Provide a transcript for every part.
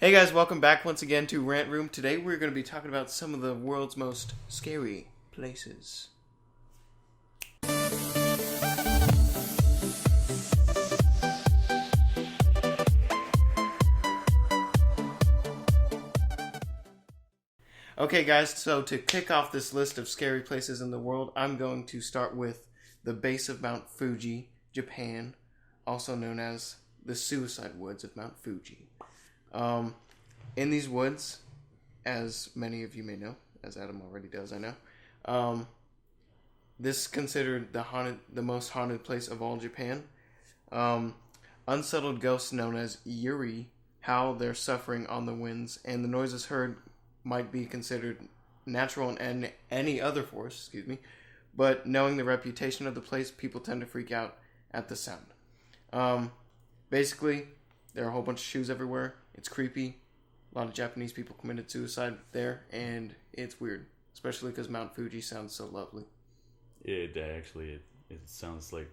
Hey guys, welcome back once again to Rant Room. Today we're going to be talking about some of the world's most scary places. Okay guys, so to kick off this list of scary places in the world, I'm going to start with the base of Mount Fuji, Japan, also known as the Suicide Woods of Mount Fuji. In these woods, as many of you may know, as Adam already does, I know, this is considered the most haunted place of all Japan. Unsettled ghosts known as Yuri howl their suffering on the winds, and the noises heard might be considered natural in any other force, but knowing the reputation of the place, people tend to freak out at the sound. Basically, there are a whole bunch of shoes everywhere. It's creepy. A lot of Japanese people committed suicide there, and it's weird, especially because Mount Fuji sounds so lovely. It sounds like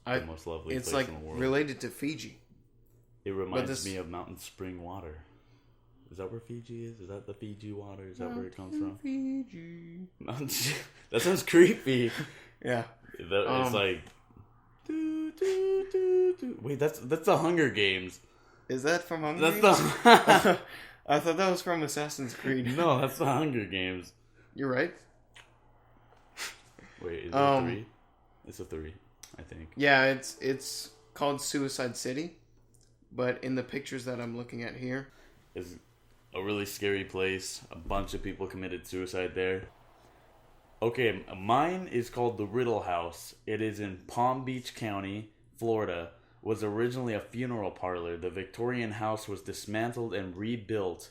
the most lovely place like in the world. It's related to Fiji. It reminds me of mountain spring water. Is that where Fiji is? Is that the Fiji water? Is that where it comes from? Fiji. That sounds creepy. Yeah. It's like... Wait, that's the Hunger Games. Is that from Hunger Games? The... I thought that was from Assassin's Creed. No, that's the Hunger Games. You're right. Wait, is it a 3? It's a 3, I think. Yeah, it's called Suicide City, but in the pictures that I'm looking at here... It's a really scary place. A bunch of people committed suicide there. Okay, mine is called the Riddle House. It is in Palm Beach County, Florida. Was originally a funeral parlor. The Victorian house was dismantled and rebuilt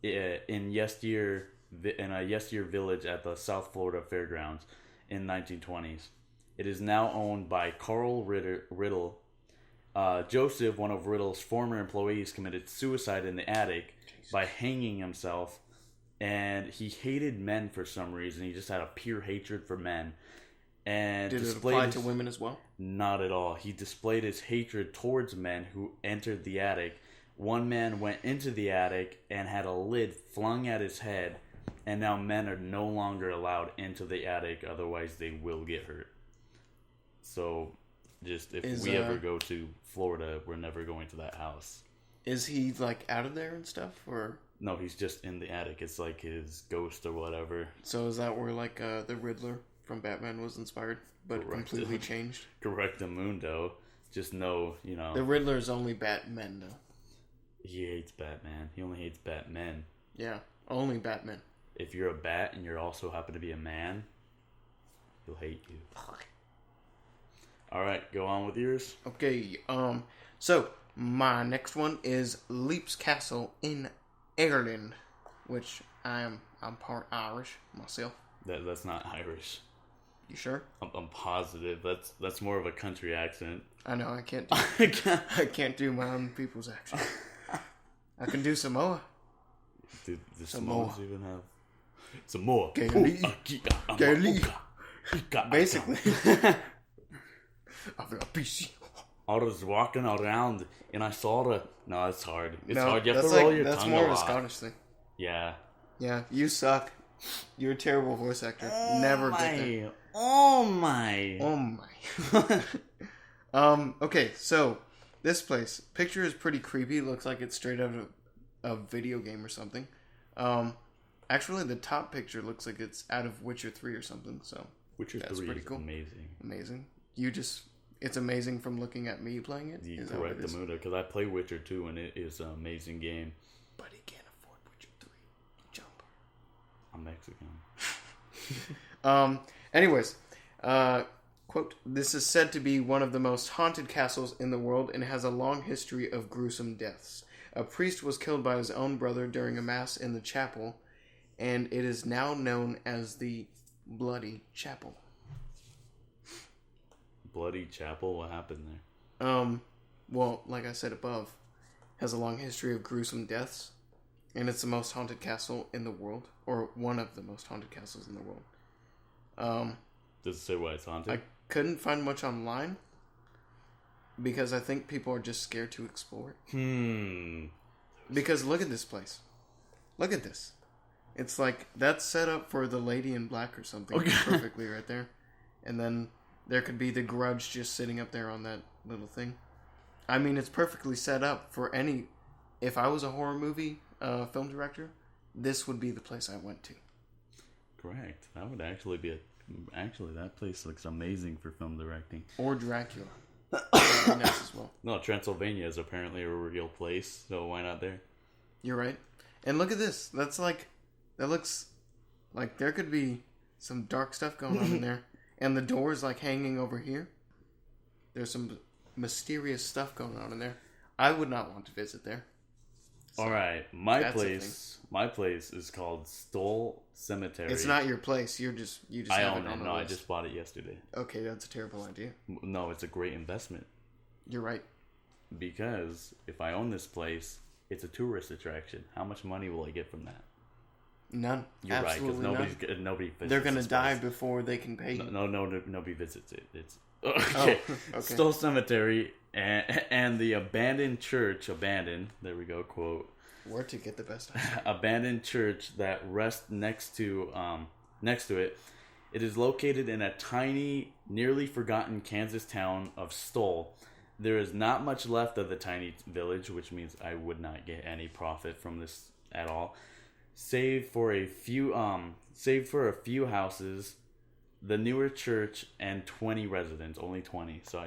in a yesteryear village at the South Florida Fairgrounds in 1920s. It is now owned by Carl Riddle. Joseph, one of Riddle's former employees, committed suicide in the attic by hanging himself, and he hated men for some reason. He just had a pure hatred for men. And did it apply to women as well? Not at all. He displayed his hatred towards men who entered the attic. One man went into the attic and had a lid flung at his head, and now men are no longer allowed into the attic, otherwise they will get hurt. So, just if we ever go to Florida, we're never going to that house. Is he like out of there and stuff, or? No, he's just in the attic. It's like his ghost or whatever. So is that where like the Riddler from Batman was inspired, but completely changed? Correctamundo. Just know, the Riddler is only Batman, though. He hates Batman. He only hates Batmen. Yeah, only Batman. If you're a bat and you also happen to be a man, he'll hate you. All right, go on with yours. Okay, so my next one is Leaps Castle in Ireland, which I'm part Irish myself. That's not Irish. You sure? I'm positive. That's more of a country accent. I know. I can't do my own people's accent. I can do Samoa. Do Samoans even have Samoa? Basically. I was walking around and I saw the... No, it's hard. It's hard. You have to roll your tongue a lot. That's more of a Scottish thing. Yeah. Yeah, you suck. You're a terrible voice actor. Never get that. Oh my. Okay, so this place. Picture is pretty creepy. Looks like it's straight out of a video game or something. Actually, the top picture looks like it's out of Witcher 3 or something. So Witcher 3 pretty cool. Amazing. Amazing. It's amazing from looking at me playing it. You correct the mood, because I play Witcher 2 and it is an amazing game. But he can't afford Witcher 3. Jump. I'm Mexican. Anyways, quote, this is said to be one of the most haunted castles in the world and has a long history of gruesome deaths. A priest was killed by his own brother during a mass in the chapel, and it is now known as the Bloody Chapel. Bloody Chapel? What happened there? Well, like I said above, has a long history of gruesome deaths, and it's the most haunted castle in the world, or one of the most haunted castles in the world. Does it say why it's haunted? I couldn't find much online, because I think people are just scared to explore it. Because look at this place. Look at this. It's like, that's set up for the Lady in Black or something. Okay. Perfectly right there. And then there could be the Grudge just sitting up there on that little thing. I mean, it's perfectly set up for any... If I was a horror movie film director, this would be the place I went to. Correct. That would actually be Actually, that place looks amazing for film directing. Or Dracula. That would be nice as well. No, Transylvania is apparently a real place, so why not there? You're right. And look at this. That's like... That looks like there could be some dark stuff going on in there. And the door's like hanging over here. There's some mysterious stuff going on in there. I would not want to visit there. So, alright, my place is called Stoll Cemetery. It's not your place. You just I have own it on it. the No, list. I just bought it yesterday. Okay, that's a terrible idea. No, it's a great investment. You're right. Because if I own this place, it's a tourist attraction. How much money will I get from that? None. You're Absolutely right, because nobody visits They're going to this die place. before they can pay you. No, nobody visits it. It's okay. Okay. Stoll Cemetery and the abandoned church. There we go. Quote. Where to get the best Abandoned church that rests next to it. It is located in a tiny, nearly forgotten Kansas town of Stoll. There is not much left of the tiny village, which means I would not get any profit from this at all. Save for a few houses, the newer church, and 20 residents. Only 20. So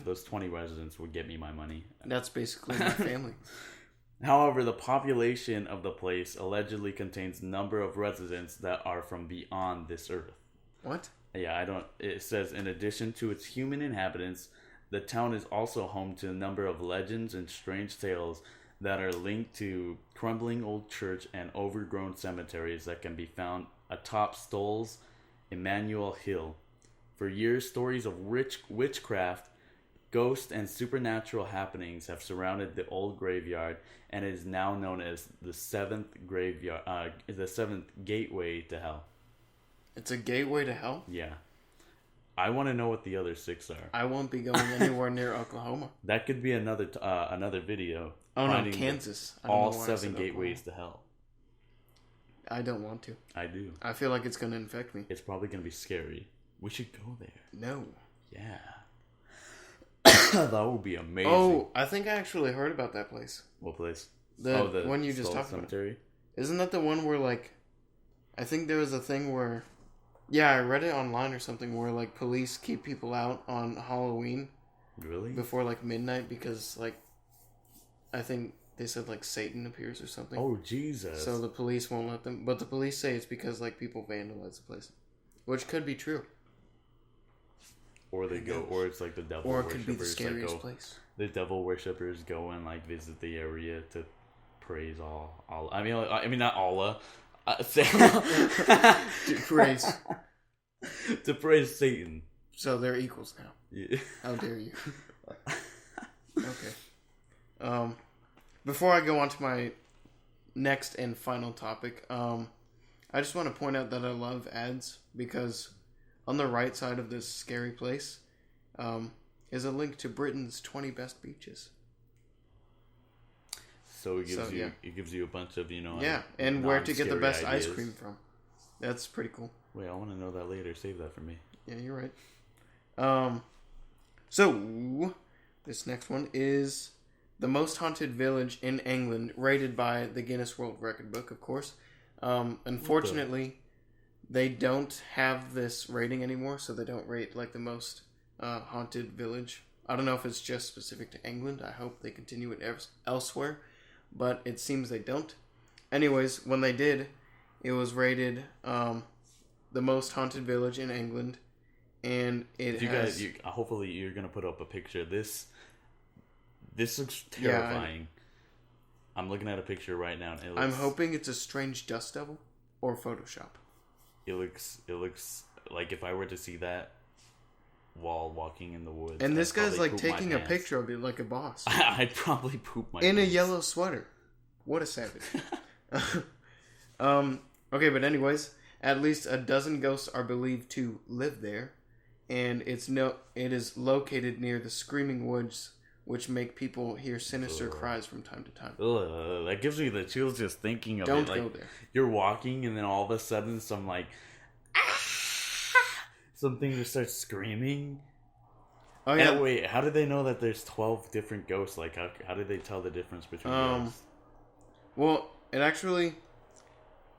those 20 residents would get me my money. That's basically my family. However, the population of the place allegedly contains a number of residents that are from beyond this earth. What? Yeah, it says, in addition to its human inhabitants, the town is also home to a number of legends and strange tales that are linked to crumbling old church and overgrown cemeteries that can be found atop Stoll's Emmanuel Hill. For years, stories of witchcraft, ghosts, and supernatural happenings have surrounded the old graveyard, and it is now known as the seventh gateway to hell. It's a gateway to hell? Yeah. I want to know what the other 6 are. I won't be going anywhere near Oklahoma. That could be another video. Oh no, Kansas. All 7 gateways to hell. I don't want to. I do. I feel like it's going to infect me. It's probably going to be scary. We should go there. No. Yeah. That would be amazing. Oh, I think I actually heard about that place. What place? The one you just talked cemetery? About. Isn't that the one where, like... I think there was a thing where... Yeah, I read it online or something where, like, police keep people out on Halloween. Really? Before, like, midnight because, like... I think they said, like, Satan appears or something. Oh, Jesus. So the police won't let them... But the police say it's because, like, people vandalize the place. Which could be true. Or they go... Or it's, like, the devil worshippers. Or it worshippers could be the scariest place. The devil worshippers go and, like, visit the area to praise Allah. I mean, not Allah. To praise. To praise Satan. So they're equals now. Yeah. How dare you? Okay. Before I go on to my next and final topic, I just want to point out that I love ads because on the right side of this scary place is a link to Britain's 20 best beaches. So it gives you a bunch of, and where to get the best ideas. ice cream from. That's pretty cool. Wait, I want to know that later. Save that for me. Yeah, you're right. So this next one is the most haunted village in England, rated by the Guinness World Record book, of course. Unfortunately, they don't have this rating anymore, so they don't rate like the most haunted village. I don't know if it's just specific to England. I hope they continue it elsewhere, but it seems they don't. Anyways, when they did, it was rated the most haunted village in England, and hopefully you're gonna put up a picture. This looks terrifying. Yeah, I'm looking at a picture right now. And I'm hoping it's a strange dust devil or Photoshop. It looks like if I were to see that while walking in the woods. And this guy's like taking a picture of it like a boss. I'd probably poop my in pants. A yellow sweater. What a savage. Okay, but anyways, at least a dozen ghosts are believed to live there, and it is located near the Screaming Woods, which make people hear sinister cries from time to time. Ugh, that gives me the chills just thinking of Don't it. Like, go there. you're walking, and then all of a sudden, something just starts screaming. Oh yeah. And wait, how did they know that there's 12 different ghosts? Like, how did they tell the difference between ghosts? Well, it actually,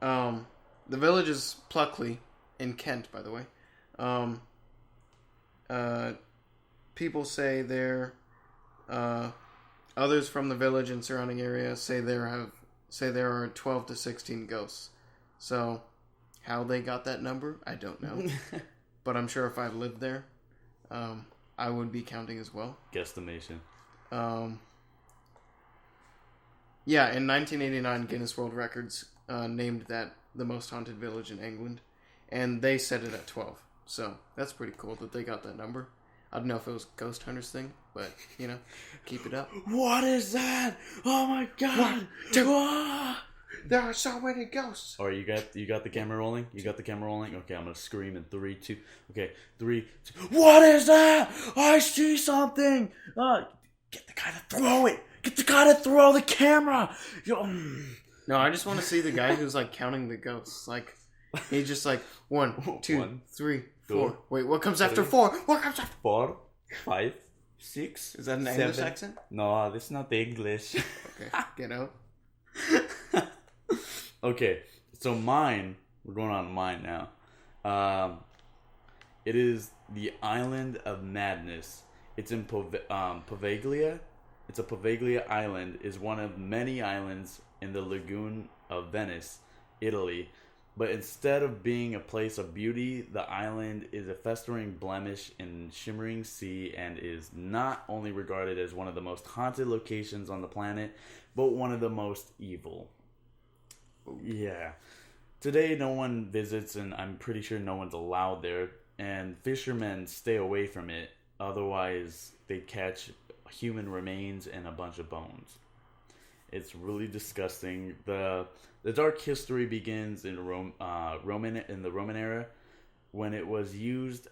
the village is Pluckley in Kent, by the way. People say there, others from the village and surrounding area say there are 12 to 16 ghosts. So, how they got that number, I don't know. But I'm sure if I lived there, I would be counting as well. Guesstimation. Yeah, in 1989, Guinness World Records named that the most haunted village in England, and they set it at 12. So that's pretty cool that they got that number. I don't know if it was a Ghost Hunters thing, but, keep it up. What is that? Oh my god! 1, 2, there are so many ghosts! Alright, you got the camera rolling? You got the camera rolling? Okay, I'm gonna scream in 3, 2... Okay, 3, 2... What is that? I see something! Get the guy to throw it! Get the guy to throw the camera! No, I just want to see the guy who's, counting the ghosts. He's just 1, 2, 3, 4. Wait, what comes after 4? What comes after 4, 5, 6. Is that an 7. English accent? No, this is not English. Okay, get out. Okay, so mine, we're going on to mine now. It is the Island of Madness. It's in Poveglia. It's a Poveglia island. Is one of many islands in the lagoon of Venice, Italy. But instead of being a place of beauty, the island is a festering blemish in shimmering sea and is not only regarded as one of the most haunted locations on the planet, but one of the most evil. Yeah. Today, no one visits, and I'm pretty sure no one's allowed there. And fishermen stay away from it. Otherwise, they'd catch human remains and a bunch of bones. It's really disgusting. The dark history begins in the Roman era, when it was used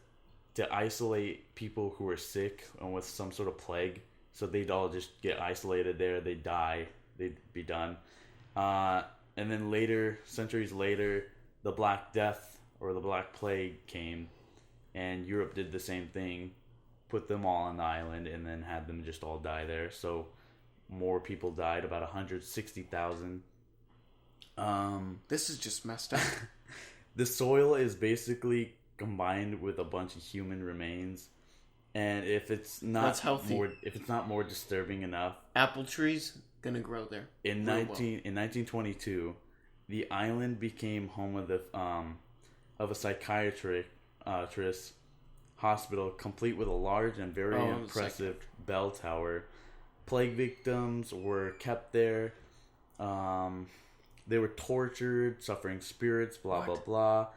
to isolate people who were sick and with some sort of plague. So they'd all just get isolated there. They'd die. They'd be done. And then later, centuries later, the Black Death or the Black Plague came, and Europe did the same thing, put them all on the island, and then had them just all die there. So more people died, about 160,000. This is just messed up. The soil is basically combined with a bunch of human remains, and if it's not That's healthy. if it's not more disturbing enough, Apple trees gonna grow there. in 1922, the island became home of a psychiatrist hospital, complete with a large and very impressive bell tower. Plague victims were kept there. They were tortured, suffering spirits, blah blah blah.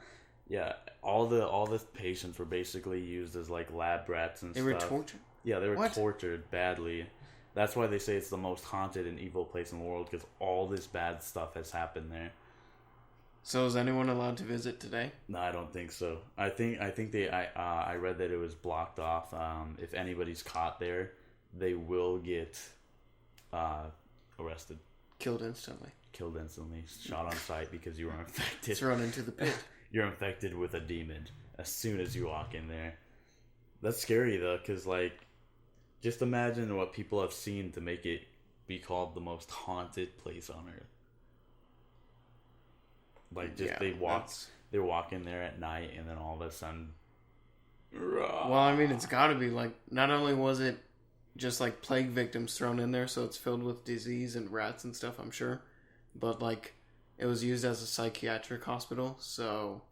Yeah, all the patients were basically used as lab rats and stuff. They were tortured? Yeah, they were tortured badly. That's why they say it's the most haunted and evil place in the world, because all this bad stuff has happened there. So is anyone allowed to visit today? No, I don't think so. I think I read that it was blocked off. If anybody's caught there, they will get arrested. Killed instantly. Shot on sight because you were infected. Thrown into the pit. You're infected with a demon as soon as you walk in there. That's scary though, because just imagine what people have seen to make it be called the most haunted place on earth. They're walking there at night, and then all of a sudden, well, I mean, it's got to be not only was it just plague victims thrown in there, so it's filled with disease and rats and stuff, I'm sure, but it was used as a psychiatric hospital, so.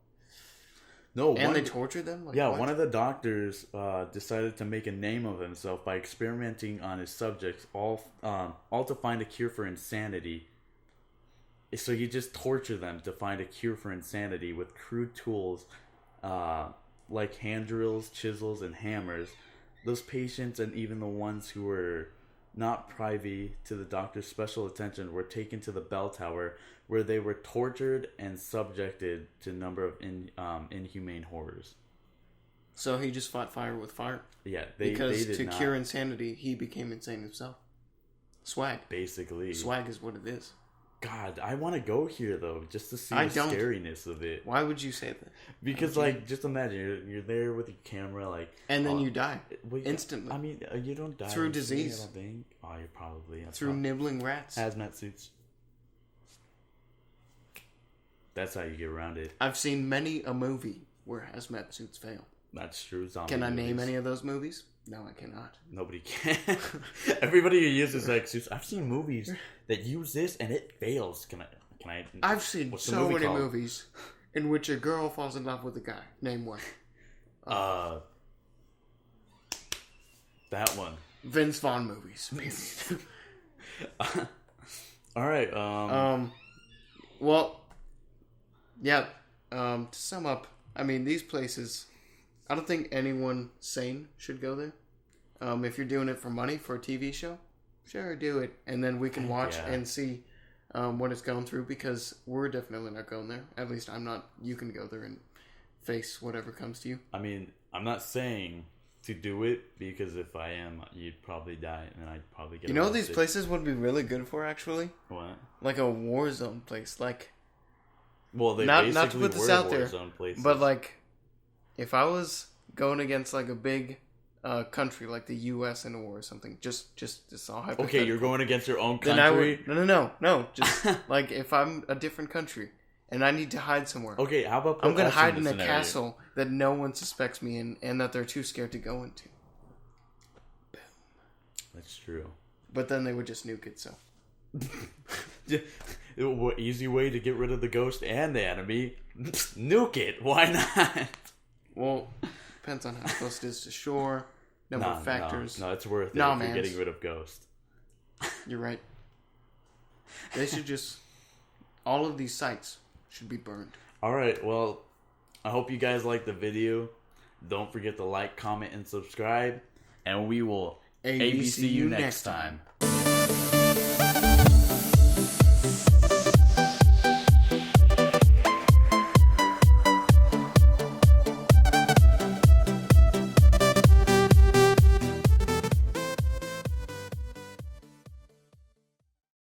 No, they tortured them? One of the doctors decided to make a name of himself by experimenting on his subjects, all to find a cure for insanity. So he just tortured them to find a cure for insanity with crude tools like hand drills, chisels, and hammers. Those patients, and even the ones who were not privy to the doctor's special attention, were taken to the bell tower, where they were tortured and subjected to a number of inhumane horrors. So he just fought fire with fire. Yeah, because they did to not. cure insanity, he became insane himself. Swag. Basically. Swag is what it is. God, I want to go here though, just to see I the don't. scariness of it. Why would you say that? Because like, just imagine you're there with your camera, like, and then you die well, instantly. I mean, you don't die through instantly, disease. I don't think. Oh, you probably through nibbling rats. hazmat suits. That's how you get around it. I've seen many a movie where hazmat suits fail. That's true. Zombie Can I movies. name any of those movies? No, I cannot. Nobody can. Everybody who uses like suits. I've seen movies that use this and it fails. Can I? I've seen what's the so many called? movies in which a girl falls in love with a guy. Name one. That one. Vince Vaughn movies. All right. Well, yeah. To sum up, I mean, these places, I don't think anyone sane should go there. If you're doing it for money for a TV show, sure, do it, and then we can watch and see what it's going through, because we're definitely not going there. At least I'm not. You can go there and face whatever comes to you. I mean, I'm not saying to do it, because if I am, you'd probably die, and I'd probably get. You know, arrested. these places would be really good for actually. What? Like a war zone place, like. Well, they not basically to put this were out war there, zone places. but like, if I was going against like a big country like the U.S. in a war or something, just all hypothetical. Okay, you're going against your own country. Then I would, no. Just like if I'm a different country and I need to hide somewhere. Okay, how about I'm gonna hide in a scenario? castle that no one suspects me in, and that they're too scared to go into. Boom. That's true. But then they would just nuke it. So. Easy way to get rid of the ghost and the enemy. Nuke it. Why not? Well, depends on how close it is to shore. Number of factors. No, it's worth it Nah, if you're man. getting rid of ghost. You're right. They should just... All of these sites should be burned. Alright, well, I hope you guys liked the video. Don't forget to like, comment, and subscribe. And we will ABC you next time.